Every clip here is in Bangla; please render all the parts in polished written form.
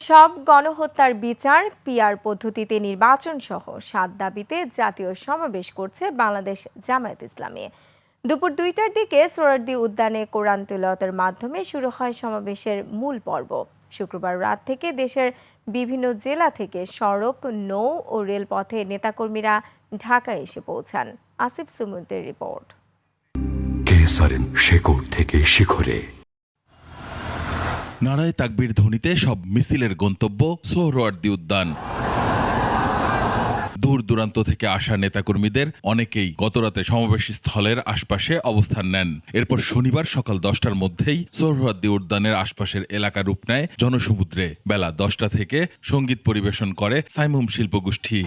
সব গণহত্যার বিচার, পিআর পদ্ধতিতে নির্বাচন সহ ৭ দাবিতে জাতীয় সমাবেশ করছে বাংলাদেশ জামায়াত ইসলামী। দুপুর ২টার দিকে সোহরাওয়ার্দী উদ্যানে কোরআন তিলাওয়াতের মাধ্যমে শুরু হয় সমাবেশের মূল পর্ব। শুক্রবার রাত থেকে দেশের বিভিন্ন জেলা থেকে সড়ক, নৌ ও রেলপথে নেতাকর্মীরা ঢাকায় এসে পৌঁছান। আসিফ সুমুন্তের রিপোর্ট। শেকড় থেকে শিখরে নারায়ে তাকবীর ধ্বনিতে সব মিছিলের গন্তব্য সোহরাওয়ার্দী উদ্যান। দূর দূরান্ত থেকে আসা নেতাকর্মীদের অনেকেই গতরাতে সমাবেশ স্থলের আশপাশে অবস্থান নেন। এরপর শনিবার সকাল 10টার মধ্যেই সোহরাওয়ার্দী উদ্যানের আশপাশের এলাকা রূপ নেয় জনসমুদ্রে। বেলা 10টা থেকে সঙ্গীত পরিবেশন করে সাইমুম শিল্পগোষ্ঠী।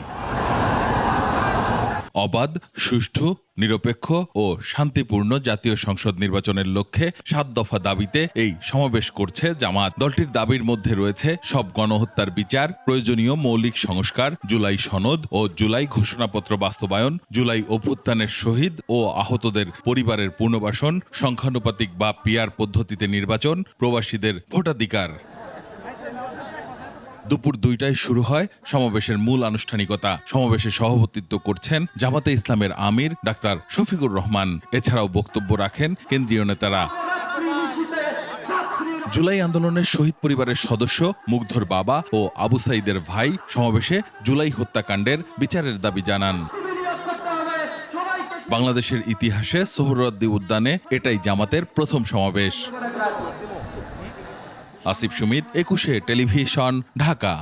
অবাধ, সুষ্ঠু, নিরপেক্ষ ও শান্তিপূর্ণ জাতীয় সংসদ নির্বাচনের লক্ষ্যে ৭ দফা দাবিতে এই সমাবেশ করছে জামাত। দলটির দাবির মধ্যে রয়েছে সব গণহত্যার বিচার, প্রয়োজনীয় মৌলিক সংস্কার, জুলাই সনদ ও জুলাই ঘোষণাপত্র বাস্তবায়ন, জুলাই অভ্যুত্থানের শহীদ ও আহতদের পরিবারের পুনর্বাসন, সংখ্যানুপাতিক বা পিআর পদ্ধতিতে নির্বাচন, প্রবাসীদের ভোটাধিকার। দুপুর ২টায় শুরু হয় সমাবেশের মূল আনুষ্ঠানিকতা। সমাবেশে সভাপতিত্ব করছেন জামাতে ইসলামের আমির ডাক্তার শফিকুর রহমান। এছাড়াও বক্তব্য রাখেন কেন্দ্রীয় নেতারা। জুলাই আন্দোলনের শহীদ পরিবারের সদস্য মুগ্ধর বাবা ও আবু সাইদের ভাই সমাবেশে জুলাই হত্যাকাণ্ডের বিচারের দাবি জানান। বাংলাদেশের ইতিহাসে সোহরাওয়ার্দী উদ্যানে এটাই জামাতের প্রথম সমাবেশ। আসিফ সুমিত, ২১শে টেলিভিশন, ঢাকা।